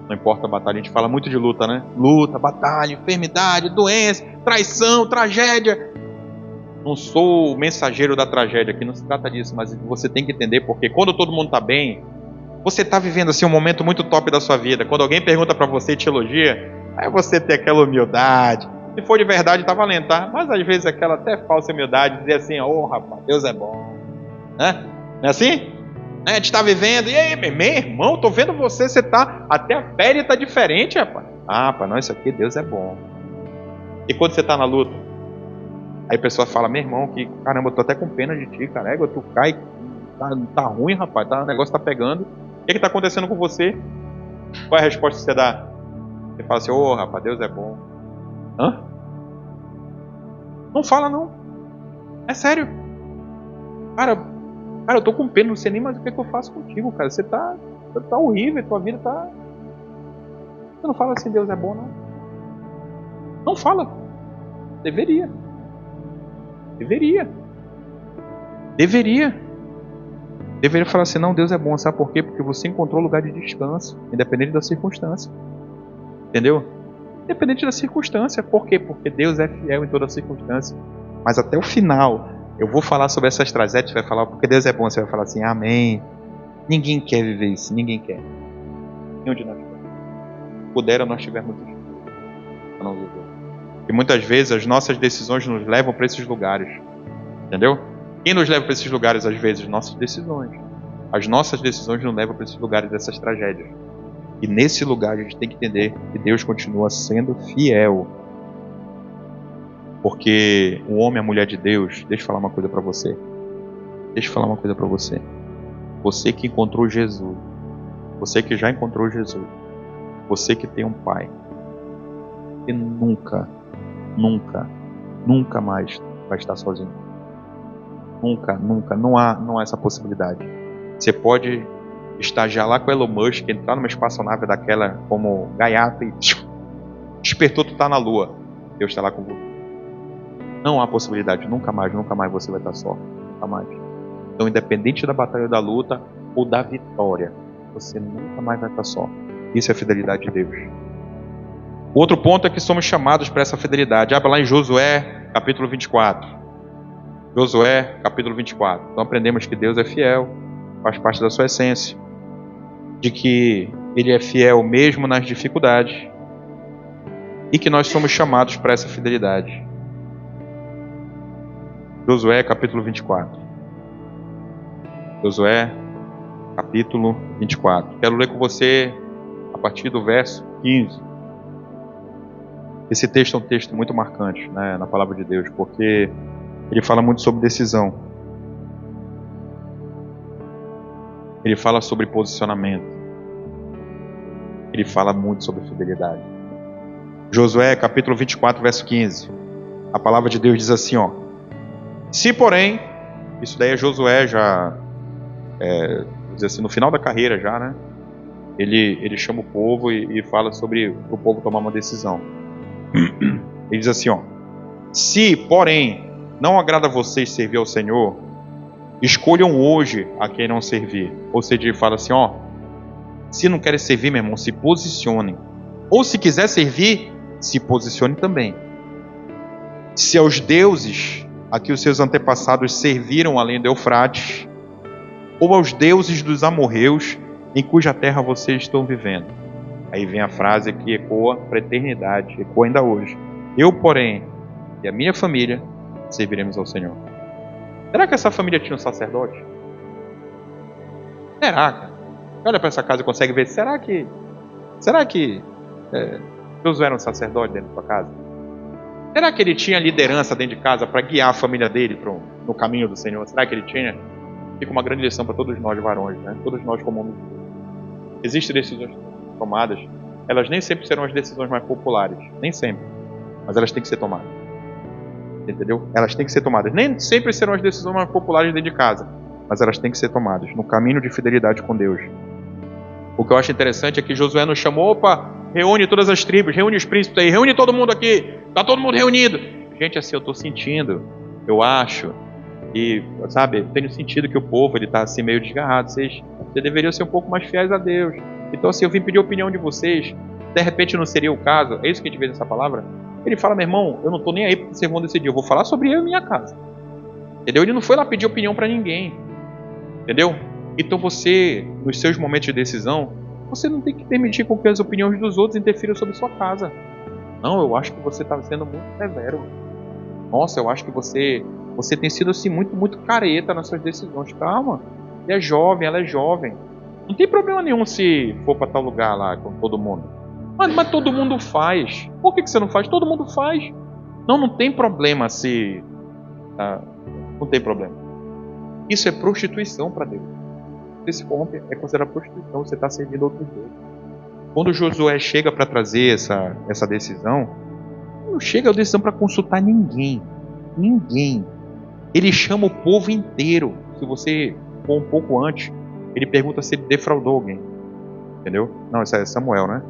Não importa a batalha. A gente fala muito de luta, né? Luta, batalha, enfermidade, doença, traição, tragédia. Não sou o mensageiro da tragédia aqui, não se trata disso, mas você tem que entender porque quando todo mundo está bem, você está vivendo assim um momento muito top da sua vida. Quando alguém pergunta para você e te elogia, aí você tem aquela humildade. Se for de verdade, tá valendo, tá? Mas às vezes aquela até falsa humildade, dizer assim, rapaz, Deus é bom. Né? Não é assim? A gente tá vivendo, e aí, meu irmão, tô vendo você tá, até a pele tá diferente, rapaz. Para nós isso aqui, Deus é bom. E quando você tá na luta, aí a pessoa fala, meu irmão, que caramba, eu tô até com pena de ti, cara, tu cai, tá ruim, rapaz, o negócio tá pegando. O que tá acontecendo com você? Qual é a resposta que você dá? Você fala assim, rapaz, Deus é bom. Hã? Não fala não. É sério. Cara, eu tô com pena, não sei nem mais o que eu faço contigo, cara. Você tá horrível, tua vida tá... Você não fala assim, Deus é bom, não. Não fala. Deveria. Deveria falar assim, não, Deus é bom, sabe por quê? Porque você encontrou lugar de descanso, independente da circunstância. Entendeu? Independente da circunstância. Por quê? Porque Deus é fiel em toda circunstância. Mas até o final, eu vou falar sobre essas tragédias, você vai falar, porque Deus é bom, você vai falar assim, amém. Ninguém quer viver isso, ninguém quer. E onde nós puder, nós tivermos isso. Não viver. E muitas vezes as nossas decisões nos levam para esses lugares. Entendeu? Quem nos leva para esses lugares às vezes? Nossas decisões. As nossas decisões nos levam para esses lugares dessas tragédias. E nesse lugar a gente tem que entender que Deus continua sendo fiel. Porque o homem e a mulher de Deus, deixa eu falar uma coisa para você. Você que encontrou Jesus, você que já encontrou Jesus, você que tem um pai, e nunca mais vai estar sozinho. Nunca. Não há essa possibilidade. Você pode estagiar lá com o Elon Musk, entrar numa espaçonave daquela como gaiata e despertou, tu tá na Lua. Deus está lá com você. Não há possibilidade. Nunca mais você vai estar só. Nunca mais. Então, independente da batalha da luta ou da vitória, você nunca mais vai estar só. Isso é a fidelidade de Deus. O outro ponto é que somos chamados para essa fidelidade. Abra lá em Josué, capítulo 24. Josué, capítulo 24. Então aprendemos que Deus é fiel, faz parte da sua essência. De que Ele é fiel mesmo nas dificuldades. E que nós somos chamados para essa fidelidade. Josué, capítulo 24. Josué, capítulo 24. Quero ler com você a partir do verso 15. Esse texto é um texto muito marcante, né, na palavra de Deus, porque ele fala muito sobre decisão. Ele fala sobre posicionamento. Ele fala muito sobre fidelidade. Josué, capítulo 24, verso 15. A palavra de Deus diz assim, ó. Se, porém, isso daí é Josué já, vamos dizer assim, no final da carreira já, né? Ele chama o povo e fala sobre o povo tomar uma decisão. Ele diz assim, ó. Se, porém, não agrada a vocês servir ao Senhor, escolham hoje a quem não servir. Ou seja, ele fala assim, ó. Se não querem servir, meu irmão, se posicionem. Ou se quiser servir, se posicione também. Se aos deuses a que os seus antepassados serviram além do Eufrates, ou aos deuses dos amorreus, em cuja terra vocês estão vivendo. Aí vem a frase que ecoa para a eternidade, ecoa ainda hoje. Eu, porém, e a minha família, serviremos ao Senhor. Será que essa família tinha um sacerdote? Será, cara? Olha para essa casa e consegue ver. Será que Josué era um sacerdote dentro da sua casa? Será que ele tinha liderança dentro de casa para guiar a família dele no caminho do Senhor? Será que ele tinha? Fica uma grande lição para todos nós varões, né? Todos nós como homens. Existem decisões tomadas, elas nem sempre serão as decisões mais populares, nem sempre, mas elas têm que ser tomadas. Entendeu? Elas têm que ser tomadas. Nem sempre serão as decisões mais populares dentro de casa, mas elas têm que ser tomadas no caminho de fidelidade com Deus. O que eu acho interessante é que Josué nos chamou, opa, reúne todas as tribos, reúne os príncipes aí, reúne todo mundo aqui, tá todo mundo reunido. Gente, assim, eu tô sentindo, eu acho, e, sabe, tenho sentido que o povo, ele tá assim meio desgarrado, vocês deveriam ser um pouco mais fiéis a Deus. Então, assim, eu vim pedir a opinião de vocês, de repente não seria o caso, é isso que a gente vê nessa palavra? Ele fala, meu irmão, eu não tô nem aí porque vocês vão decidir, eu vou falar sobre eu e minha casa. Entendeu? Ele não foi lá pedir opinião para ninguém. Entendeu? Então você, nos seus momentos de decisão, você não tem que permitir com que as opiniões dos outros interfiram sobre sua casa. Não, eu acho que você está sendo muito severo. Nossa, eu acho que você tem sido assim muito careta nas suas decisões. Calma, ele é jovem, ela é jovem. Não tem problema nenhum se for para tal lugar lá com todo mundo. Mas todo mundo faz. Por que você não faz? Todo mundo faz. Não tem problema se... não tem problema. Isso é prostituição para Deus. Você se corrompe, é considerado prostituição. Você está servindo outros deuses. Quando Josué chega para trazer essa decisão, não chega a decisão para consultar ninguém. Ninguém. Ele chama o povo inteiro. Se você for um pouco antes, ele pergunta se ele defraudou alguém. Entendeu? Não, esse é Samuel, né?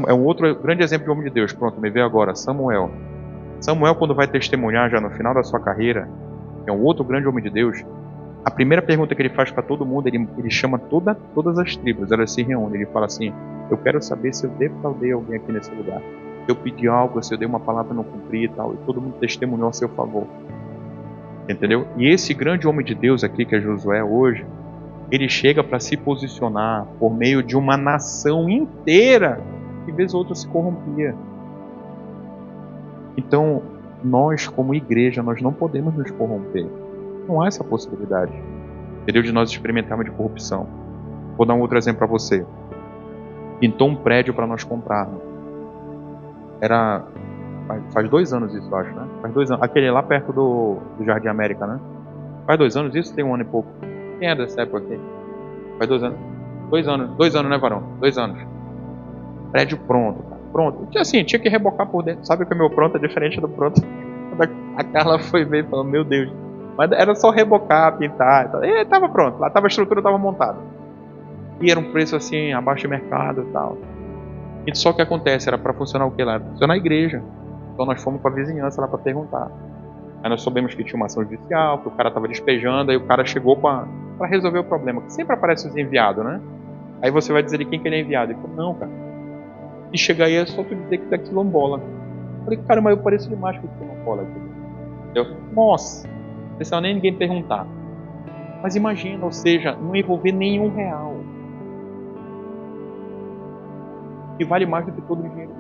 É um outro grande exemplo de homem de Deus. Pronto, me veio agora. Samuel, quando vai testemunhar já no final da sua carreira, é um outro grande homem de Deus. A primeira pergunta que ele faz para todo mundo, ele chama todas as tribos, elas se reúnem. Ele fala assim, eu quero saber se eu defraudei alguém aqui nesse lugar. Se eu pedi algo, se eu dei uma palavra e não cumpri e tal. E todo mundo testemunhou a seu favor. Entendeu? E esse grande homem de Deus aqui, que é Josué hoje, ele chega para se posicionar por meio de uma nação inteira que vez ou outra se corrompia. Então, nós como igreja, nós não podemos nos corromper. Não há essa possibilidade. Entendeu? De nós experimentarmos de corrupção. Vou dar um outro exemplo para você. Pintou um prédio para nós comprarmos. Faz 2 anos isso, eu acho, né? Faz 2 anos. Aquele lá perto do Jardim América, né? Faz 2 anos isso? Tem 1 ano e pouco. Quem é dessa época aqui? Faz 2 anos. 2 anos. 2 anos, né, varão? 2 anos. Prédio pronto, cara. Pronto. Assim, tinha que rebocar por dentro. Sabe que o meu pronto é diferente do pronto. A Carla foi ver e falou, meu Deus, Mas era só rebocar, pintar. E estava pronto, lá a estrutura estava montada. E era um preço assim, abaixo do mercado e tal. E só que acontece, era para funcionar o que lá? Era funcionar a igreja. Então nós fomos para a vizinhança lá para perguntar. Aí nós soubemos que tinha uma ação judicial, que o cara estava despejando, aí o cara chegou para resolver o problema. Que sempre aparece os enviados, né? Aí você vai dizer de quem que ele é enviado. Ele falou, não, cara. E chegar aí é só tu dizer que tu é quilombola. Eu falei, cara, mas eu pareço demais com quilombola aqui. Nossa, não precisa nem ninguém perguntar. Mas imagina, ou seja, não envolver nenhum real. Que vale mais do que todo o dinheiro.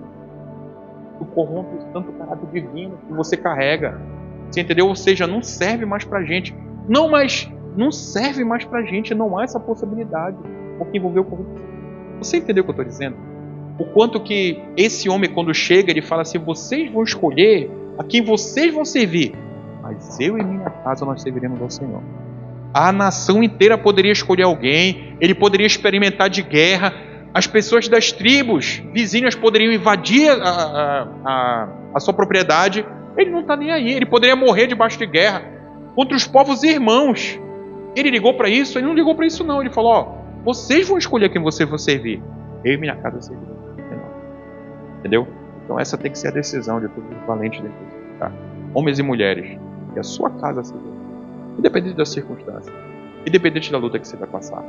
Tu corrompe o santo caráter divino que você carrega. Você entendeu? Ou seja, não serve mais pra gente. Não serve mais pra gente. Não há essa possibilidade. Porque envolveu corrupção. Você entendeu o que eu estou dizendo? O quanto que esse homem, quando chega, ele fala assim, vocês vão escolher a quem vocês vão servir. Mas eu e minha casa nós serviremos ao Senhor. A nação inteira poderia escolher alguém. Ele poderia experimentar de guerra. As pessoas das tribos vizinhas poderiam invadir a sua propriedade. Ele não está nem aí. Ele poderia morrer debaixo de guerra contra os povos irmãos. Ele ligou para isso? Ele não ligou para isso não. Ele falou, ó, vocês vão escolher quem vocês vão servir. Eu e minha casa servirão. Entendeu? Então essa tem que ser a decisão de todos os valentes dentro do tá? Homens e mulheres. Que a sua casa servirá. Independente das circunstâncias. Independente da luta que você vai passar.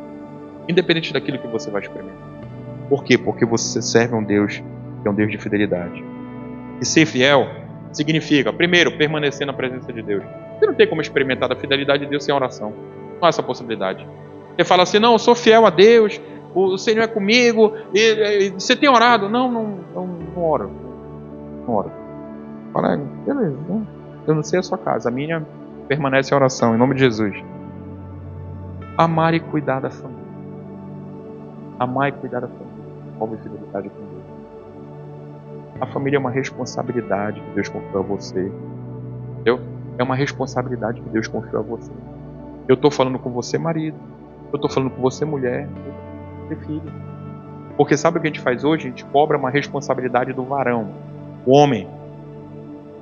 Independente daquilo que você vai experimentar. Por quê? Porque você serve a um Deus que é um Deus de fidelidade. E ser fiel significa, primeiro, permanecer na presença de Deus. Você não tem como experimentar a fidelidade de Deus sem oração. Não há essa possibilidade. Você fala assim, não, eu sou fiel a Deus, o Senhor é comigo, e você tem orado? Não oro. Não oro. Fala, beleza, eu não sei a sua casa, a minha permanece a oração, em nome de Jesus. Amar e cuidar da família. Amar e cuidar da família. Qual a fidelidade com Deus? A família é uma responsabilidade que Deus confiou a você. Entendeu? É uma responsabilidade que Deus confiou a você. Eu estou falando com você, marido. Eu estou falando com você, mulher. Você, filho. Porque sabe o que a gente faz hoje? A gente cobra uma responsabilidade do varão. O homem.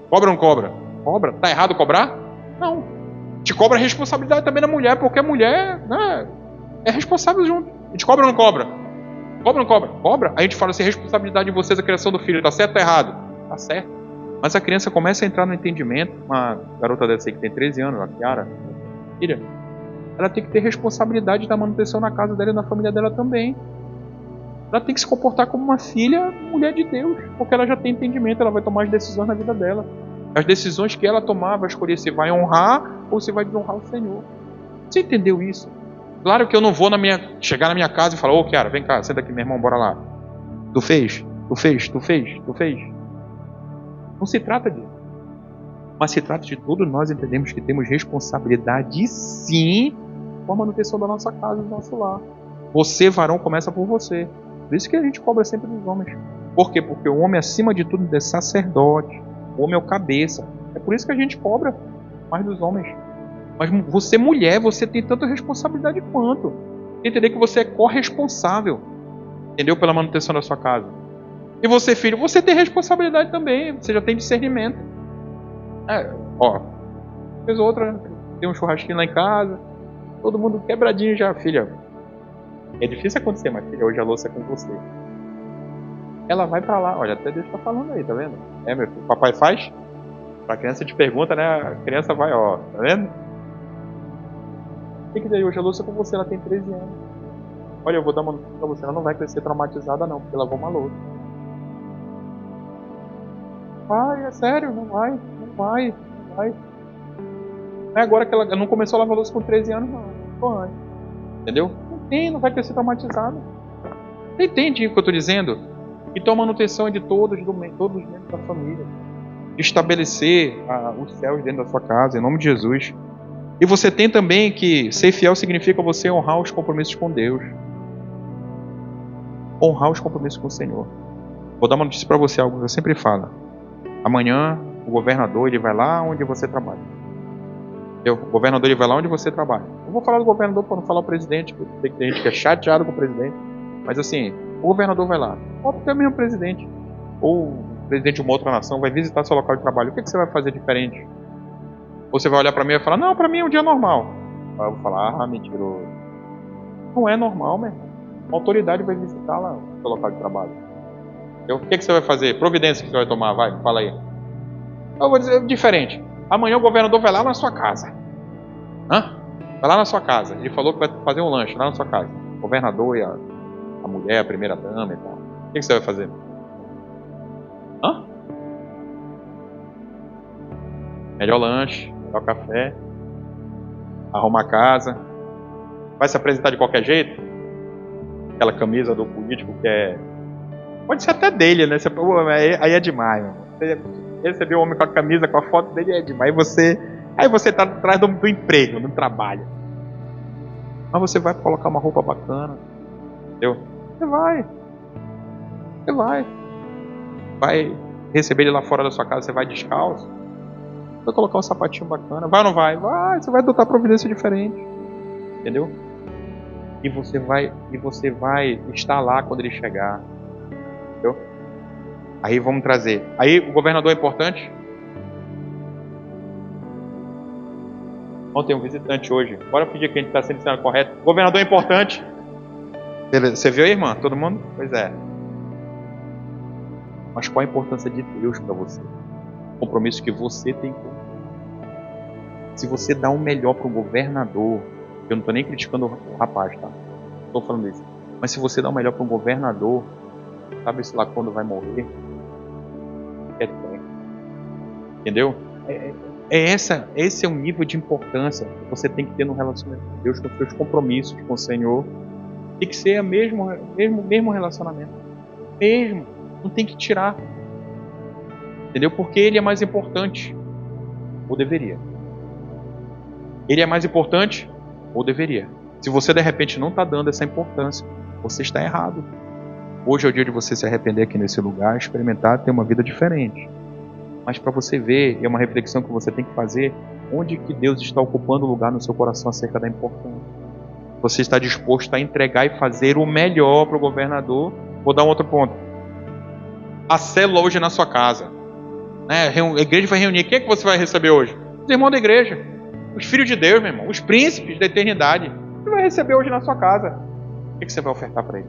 Cobra ou não cobra? Cobra. Tá errado cobrar? Não. Te cobra a responsabilidade também da mulher, porque a mulher, né, é responsável junto. A gente cobra ou não cobra? Cobra ou não cobra? Cobra. Aí a gente fala assim, a responsabilidade de vocês, a criação do filho, tá certo ou tá errado? Tá certo. Mas a criança começa a entrar no entendimento, uma garota dessa aí que tem 13 anos, a Kiara, filha, ela tem que ter responsabilidade da manutenção na casa dela e na família dela também. Ela tem que se comportar como uma filha, mulher de Deus, porque ela já tem entendimento, ela vai tomar as decisões na vida dela. As decisões que ela tomar, vai escolher se vai honrar ou se vai desonrar o Senhor. Você entendeu isso? Claro que eu não vou chegar na minha casa e falar, ô Kiara, vem cá, senta aqui, meu irmão, bora lá. Tu fez? Não se trata disso. Mas se trata de todos nós entendemos que temos responsabilidade sim com a manutenção da nossa casa, do nosso lar. Você, varão, começa por você. Por isso que a gente cobra sempre dos homens. Por quê? Porque o homem, acima de tudo, é sacerdote. O homem é o cabeça. É por isso que a gente cobra mais dos homens. Mas você, mulher, você tem tanta responsabilidade quanto. Entender que você é corresponsável, entendeu? Pela manutenção da sua casa. E você, filho, você tem responsabilidade também. Você já tem discernimento. Fez outra, tem um churrasquinho lá em casa. Todo mundo quebradinho já, filha. É difícil acontecer, mas filha, hoje a louça é com você. Ela vai pra lá. Olha, até Deus tá falando aí, tá vendo? Meu filho, papai faz? Pra criança te pergunta, né? A criança vai, ó, tá vendo? O que daí? Hoje a louça é com você, ela tem 13 anos. Olha, eu vou dar uma notícia pra você, ela não vai crescer traumatizada não, porque ela lavou uma louça. Vai, é sério, não vai. Não é agora que ela não começou a lavar louça com 13 anos, não. Foi antes. Entendeu? Não vai crescer traumatizada. Você entende o que eu estou dizendo? Então a manutenção é de todos os membros da família. De estabelecer os céus dentro da sua casa, em nome de Jesus. E você tem também que ser fiel significa você honrar os compromissos com Deus. Honrar os compromissos com o Senhor. Vou dar uma notícia para você, algo que eu sempre falo. Amanhã o governador ele vai lá onde você trabalha. O governador ele vai lá onde você trabalha. Não vou falar do governador para não falar o presidente, porque tem gente que é chateado com o presidente. Mas assim, o governador vai lá. Ou até mesmo o presidente. Ou o presidente de uma outra nação vai visitar seu local de trabalho. O que você vai fazer diferente? Ou você vai olhar para mim e vai falar, não, para mim é um dia normal. Aí eu vou falar, mentiroso. Não é normal, meu irmão. A autoridade vai visitar lá no seu local de trabalho. O que você vai fazer? Providência que você vai tomar? Vai, fala aí. Eu vou dizer diferente. Amanhã o governador vai lá na sua casa. Vai lá na sua casa. Ele falou que vai fazer um lanche lá na sua casa. O governador e a mulher, a primeira dama e tal. O que você vai fazer? Melhor lanche, melhor café, arruma a casa. Vai se apresentar de qualquer jeito? Aquela camisa do político que é... Pode ser até dele, né? Aí é demais, meu irmão. Você receber o homem com a camisa, com a foto dele é demais. Aí você tá atrás do emprego, do trabalho. Mas você vai colocar uma roupa bacana. Entendeu? Você vai. Vai receber ele lá fora da sua casa, você vai descalço. Vai colocar um sapatinho bacana. Vai ou não vai? Vai, você vai adotar providência diferente. Entendeu? E você vai estar lá quando ele chegar. Entendeu? Aí vamos trazer. Aí o governador é importante? Ontem um visitante hoje. Bora pedir que a gente está sendo ensinado correto. O governador é importante? Beleza. Você viu aí, irmã? Todo mundo? Pois é. Mas qual a importância de Deus para você? O compromisso que você tem com Deus. Se você dá o melhor para o governador, eu não estou nem criticando o rapaz, tá? Estou falando isso. Mas se você dá o melhor para um governador, sabe-se lá quando vai morrer? É tempo. Entendeu? Esse é o nível de importância que você tem que ter no relacionamento com Deus, com os seus compromissos com o Senhor. Tem que ser o mesmo relacionamento. Mesmo. Não tem que tirar. Entendeu? Porque ele é mais importante. Ou deveria. Ele é mais importante? Ou deveria. Se você de repente não está dando essa importância, você está errado. Hoje é o dia de você se arrepender aqui nesse lugar, experimentar, ter uma vida diferente. Mas para você ver, é uma reflexão que você tem que fazer, onde que Deus está ocupando o lugar no seu coração acerca da importância. Você está disposto a entregar e fazer o melhor para o governador. Vou dar um outro ponto. A célula hoje é na sua casa. Né? A igreja vai reunir. Quem é que você vai receber hoje? Os irmãos da igreja. Os filhos de Deus, meu irmão. Os príncipes da eternidade. Você vai receber hoje na sua casa. O que você vai ofertar para ele?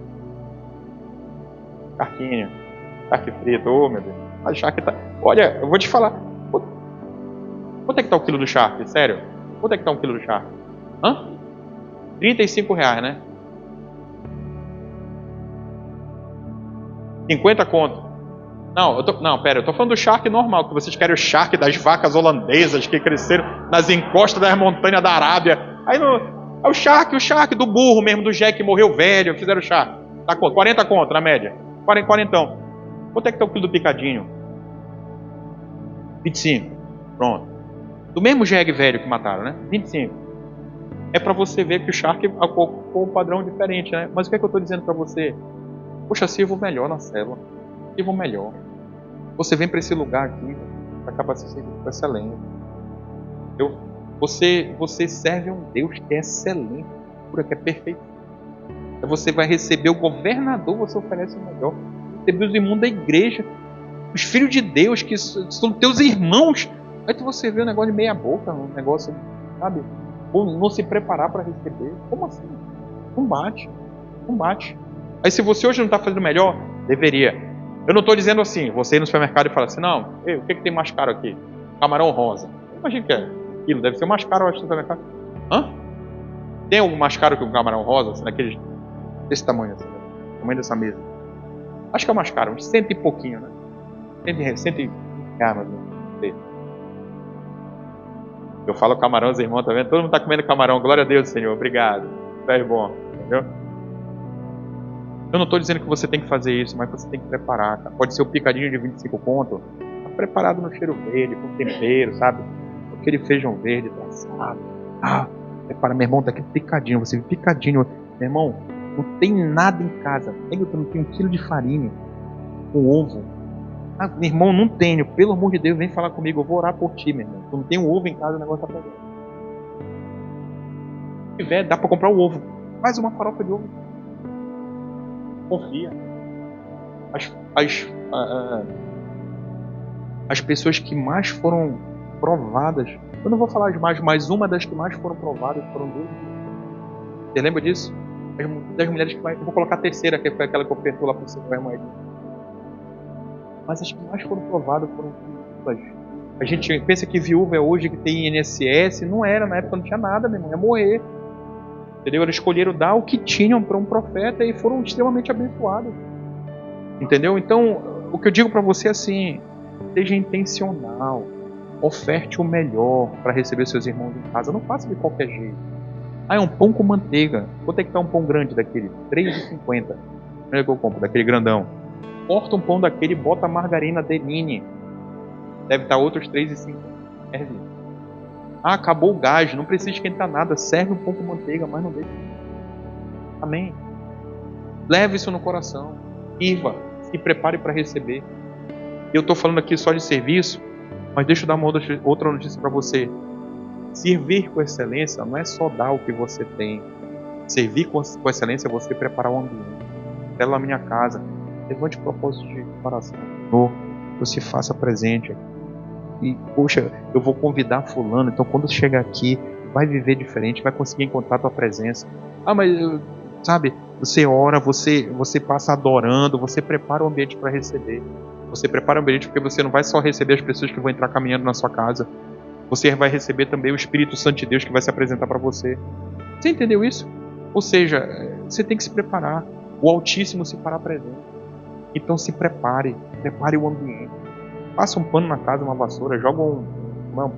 Charquinho. Charque frito. Oh, meu Deus. A charque tá... Olha, eu vou te falar. Quanto é que tá o quilo do charque? Sério? Quanto é que tá um quilo do charque? R$35, né? 50 conto. Não, pera, eu tô falando do charque normal, que vocês querem o charque das vacas holandesas que cresceram nas encostas das montanhas da Arábia. Aí é o charque do burro mesmo, do Jack que morreu velho, fizeram o charque. Tá quanto? 40 conto na média. 40. Quanto é que tá o quilo do picadinho? 25. Pronto. Do mesmo jegue velho que mataram, né? 25. É para você ver que o charque ocupou um padrão diferente, né? Mas o que é que eu estou dizendo para você? Poxa, sirva o melhor na célula. Sirva o melhor. Você vem para esse lugar aqui, para capacitar com excelência. Você serve a um Deus que é excelente, que é perfeito. Você vai receber o governador, você oferece o melhor. Receber os irmãos da igreja, os filhos de Deus, que são teus irmãos. Aí você vê um negócio de meia boca, um negócio, sabe? Ou não se preparar para receber. Como assim? Não bate. Aí se você hoje não está fazendo melhor, deveria. Eu não estou dizendo assim, você ir no supermercado e falar assim, não, o que tem mais caro aqui? Camarão rosa. Imagina que é aquilo, deve ser mais caro, eu acho, no supermercado. Tem algum mais caro que um camarão rosa, assim, daqueles, desse tamanho, assim, tamanho dessa mesa? Acho que é o mais caro, uns 100 e pouquinho, né? 100 reais, mas não sei. Eu falo camarão, os irmãos, tá vendo? Todo mundo está comendo camarão, glória a Deus, Senhor, obrigado. É bom, entendeu? Eu não estou dizendo que você tem que fazer isso, mas você tem que preparar, cara. Pode ser o picadinho de 25 conto, tá preparado no cheiro verde, com tempero, sabe? Aquele feijão verde, traçado. Prepara, meu irmão, tá aqui picadinho, você picadinho. Meu irmão, não tem nada em casa. Não tem 1 quilo de farinha, com ovo. Meu irmão, não tenho. Pelo amor de Deus, vem falar comigo, eu vou orar por ti, meu irmão. Tu não tem um ovo em casa, o negócio tá pegando. Se tiver, dá pra comprar o ovo. Faz uma farofa de ovo. Confia. As pessoas que mais foram provadas. Eu não vou falar de mais, mas uma das que mais foram provadas foram 2 mulheres. Você lembra disso? Das mulheres que mais... Eu vou colocar a terceira, que foi aquela que ofertou lá para o Senhor, irmã. Mas as que mais foram provadas foram viúvas. A gente pensa que viúva é hoje que tem INSS. Não era, na época não tinha nada, meu irmão. Ia morrer. Entendeu? Eles escolheram dar o que tinham para um profeta e foram extremamente abençoados. Entendeu? Então, o que eu digo para você é assim: seja intencional. Oferte o melhor para receber seus irmãos em casa. Não faça de qualquer jeito. Ah, é um pão com manteiga. Quanto é que tá um pão grande daquele? R$3,50. Onde é que eu compro? Daquele grandão. Corta um pão daquele e bota margarina Denine. Deve estar outros R$3,50. Ah, acabou o gás. Não precisa esquentar nada. Serve um pão com manteiga, mas não deixa. Amém. Leve isso no coração. Sirva. Se prepare para receber. Eu estou falando aqui só de serviço, mas deixa eu dar uma outra notícia para você. Servir com excelência não é só dar o que você tem. Servir com excelência é você preparar o ambiente. Até lá na minha casa, levante propósito de oração. Senhor, você faça presente aqui. E, poxa, eu vou convidar fulano, então quando chegar aqui, vai viver diferente, vai conseguir encontrar a tua presença. Ah, mas, sabe, você ora, você passa adorando, você prepara o ambiente para receber. Você prepara o ambiente porque você não vai só receber as pessoas que vão entrar caminhando na sua casa. Você vai receber também o Espírito Santo de Deus que vai se apresentar para você. Você entendeu isso? Ou seja, você tem que se preparar. O Altíssimo se fará presente. Então se prepare o ambiente. Passa um pano na casa, uma vassoura, joga um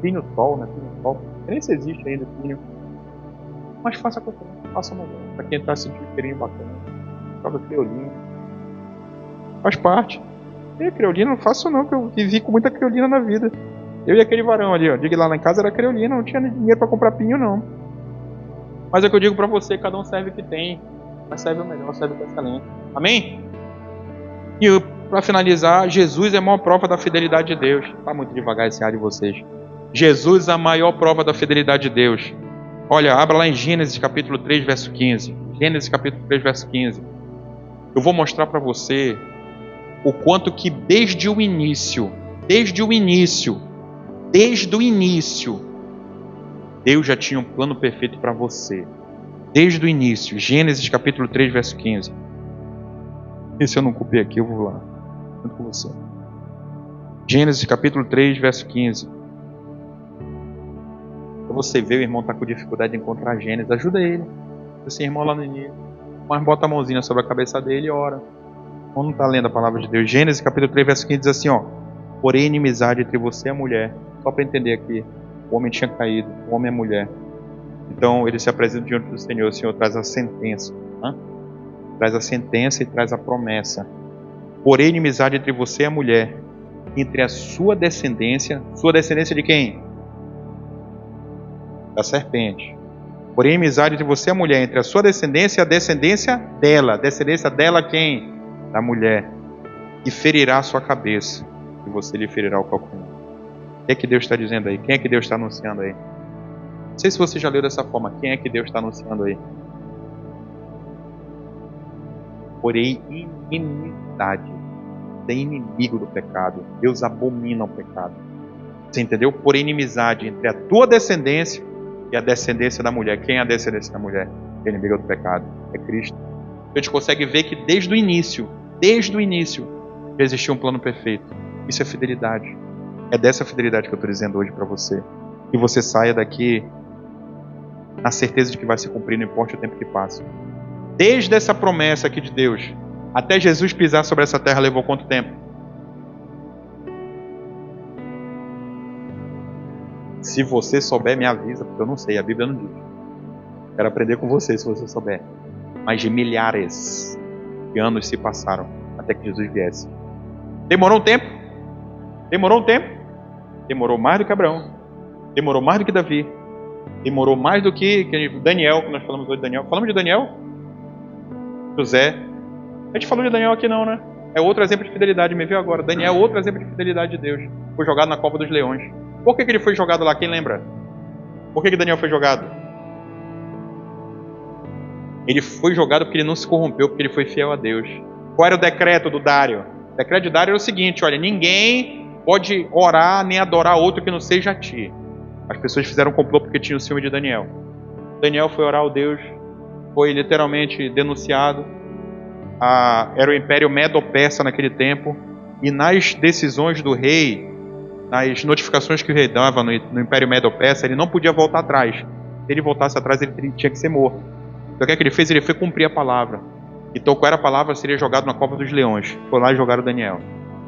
pinho-sol, né? Pinho-sol. Nem se existe ainda pinho. Mas faça com faça melhor. Para quem está sentindo um cheirinho bacana. Joga criolina. Faz parte. Criolina não faço não, porque eu vivi com muita criolina na vida. Eu e aquele varão ali, ó. Diga lá em casa era criolina, não tinha dinheiro para comprar pinho não. Mas é o que eu digo para você, cada um serve o que tem. Mas serve o melhor, serve o que é excelente. Amém? E para finalizar, Jesus é a maior prova da fidelidade de Deus. Está muito devagar esse ar de vocês. Jesus é a maior prova da fidelidade de Deus. Olha, abra lá em Gênesis capítulo 3, verso 15. Gênesis capítulo 3, verso 15. Eu vou mostrar para você o quanto que desde o início, Deus já tinha um plano perfeito para você. Desde o início. Gênesis capítulo 3, verso 15. E se eu não copiei aqui, eu vou lá. Junto com você. Gênesis capítulo 3, verso 15. Para você ver, o irmão está com dificuldade de encontrar Gênesis, ajuda ele. Esse irmão lá no início. Mas bota a mãozinha sobre a cabeça dele e ora. Ou não está lendo a palavra de Deus? Gênesis capítulo 3, verso 15 diz assim, ó. Porém, inimizade entre você e a mulher. Só para entender aqui. O homem tinha caído, o homem e a mulher. Então, ele se apresenta diante do Senhor. O Senhor traz a sentença. Traz a sentença e traz a promessa. Porém, inimizade entre você e a mulher. Entre a sua descendência. Sua descendência de quem? Da serpente. Porém, inimizade entre você e a mulher. Entre a sua descendência e a descendência dela. A descendência dela quem? Da mulher. E ferirá a sua cabeça. E você lhe ferirá o calcanhar. O que é que Deus está dizendo aí? Quem é que Deus está anunciando aí? Não sei se você já leu dessa forma. Quem é que Deus está anunciando aí? Porém, inimizade. É inimigo do pecado. Deus abomina o pecado. Você entendeu? Porém, inimizade entre a tua descendência e a descendência da mulher. Quem é a descendência da mulher? É inimigo do pecado. É Cristo. A gente consegue ver que desde o início, já existia um plano perfeito. Isso é fidelidade. É dessa fidelidade que eu estou dizendo hoje para você. Que você saia daqui na certeza de que vai se cumprir, não importa o tempo que passa. Desde essa promessa aqui de Deus, até Jesus pisar sobre essa terra, levou quanto tempo? Se você souber, me avisa, porque eu não sei, a Bíblia não diz. Quero aprender com você, se você souber. Mais de milhares de anos se passaram até que Jesus viesse. Demorou um tempo? Demorou mais do que Abraão. Demorou mais do que Davi. Demorou mais do que Daniel, que nós falamos hoje de Daniel. Falamos de Daniel? José. A gente falou de Daniel aqui não, né? É outro exemplo de fidelidade, me viu agora. Daniel é outro exemplo de fidelidade de Deus. Foi jogado na cova dos leões. Por que ele foi jogado lá? Quem lembra? Por que Daniel foi jogado? Ele foi jogado porque ele não se corrompeu, porque ele foi fiel a Deus. Qual era o decreto do Dário? O decreto de Dário era o seguinte, olha, ninguém pode orar nem adorar outro que não seja a ti. As pessoas fizeram um complô porque tinham ciúme de Daniel. Daniel foi orar ao Deus, foi literalmente denunciado. Era o Império Medo-Persa naquele tempo, e nas decisões do rei, nas notificações que o rei dava no Império Medo-Persa, ele não podia voltar atrás. Se ele voltasse atrás, ele tinha que ser morto. Então o que é que ele fez? Ele foi cumprir a palavra. Então qual era a palavra? Seria jogado na cova dos leões. Foi lá e jogaram Daniel.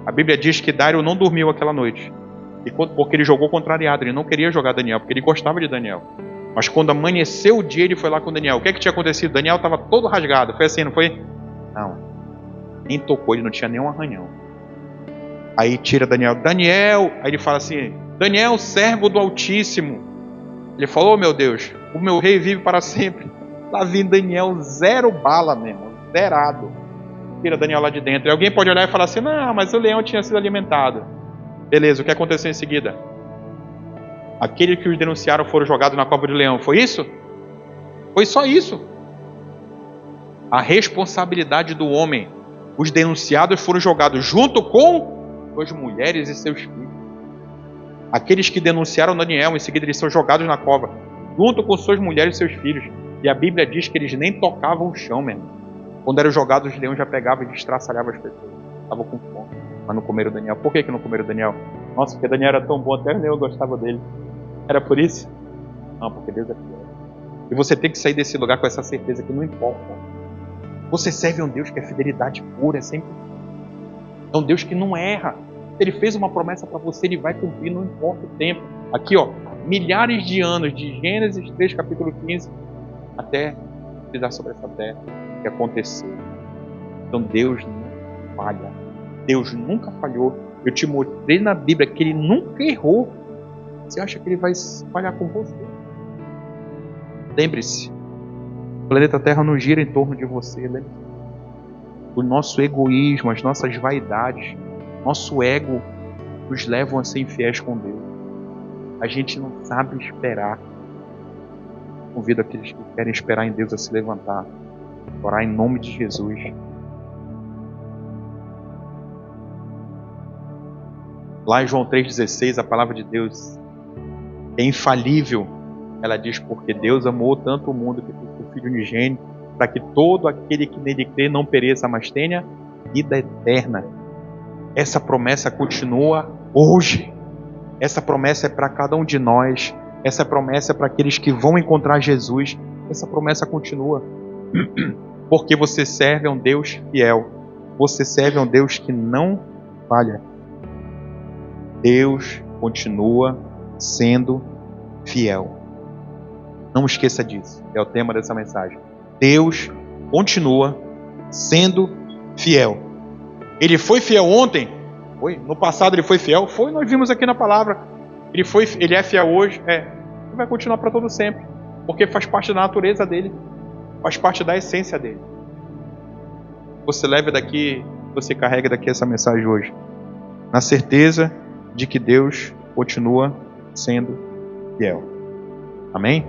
A Bíblia diz que Dário não dormiu aquela noite, porque ele jogou contrariado. Ele não queria jogar Daniel, porque ele gostava de Daniel. Mas quando amanheceu o dia, ele foi lá com Daniel. O que é que tinha acontecido? Daniel estava todo rasgado. Foi assim, não foi? Não. Nem tocou, ele não tinha nenhum arranhão. Aí tira Daniel. Daniel! Aí ele fala assim: Daniel, servo do Altíssimo. Ele falou: oh, meu Deus, o meu rei vive para sempre. Lá vindo Daniel, 0 bala mesmo, zerado. Tira Daniel lá de dentro. E alguém pode olhar e falar assim: não, mas o leão tinha sido alimentado. Beleza, o que aconteceu em seguida? Aqueles que os denunciaram foram jogados na cova do leão. Foi isso? Foi só isso. A responsabilidade do homem. Os denunciados foram jogados junto com suas mulheres e seus filhos. Aqueles que denunciaram Daniel, em seguida eles são jogados na cova, junto com suas mulheres e seus filhos. E a Bíblia diz que eles nem tocavam o chão mesmo. Quando eram jogados, os leões já pegavam e destraçalhavam as pessoas. Estavam com fome, mas não comeram Daniel. Por que não comeram Daniel? Nossa, porque Daniel era tão bom, até eu gostava dele. Era por isso? Não, porque Deus é fiel. E você tem que sair desse lugar com essa certeza que não importa. Você serve a um Deus que é fidelidade pura, é sempre. É um Deus que não erra. Se Ele fez uma promessa para você, Ele vai cumprir, não importa o tempo. Aqui, ó, milhares de anos, de Gênesis 3, capítulo 15, até pisar sobre essa terra, que aconteceu. Então Deus não falha. Deus nunca falhou. Eu te mostrei na Bíblia que Ele nunca errou. Você acha que Ele vai falhar com você? Lembre-se, o planeta Terra não gira em torno de você. Lembre-se. O nosso egoísmo, as nossas vaidades, nosso ego nos levam a ser infiéis com Deus. A gente não sabe esperar. Convido aqueles que querem esperar em Deus a se levantar, orar em nome de Jesus. Lá em João 3,16, a palavra de Deus é infalível. Ela diz: porque Deus amou tanto o mundo que deu o Filho unigênito, para que todo aquele que nele crê não pereça, mas tenha vida eterna. Essa promessa continua hoje. Essa promessa é para cada um de nós. Essa promessa é para aqueles que vão encontrar Jesus. Essa promessa continua. Porque você serve a um Deus fiel. Você serve a um Deus que não falha. Deus continua sendo fiel. Não esqueça disso. É o tema dessa mensagem. Deus continua sendo fiel. Ele foi fiel ontem? Foi. No passado ele foi fiel? Foi. Nós vimos aqui na palavra. Ele é fiel hoje? É. Ele vai continuar para todo sempre. Porque faz parte da natureza dele. Faz parte da essência dele. Você leva daqui, você carrega daqui essa mensagem hoje. Na certeza de que Deus continua sendo fiel. Amém?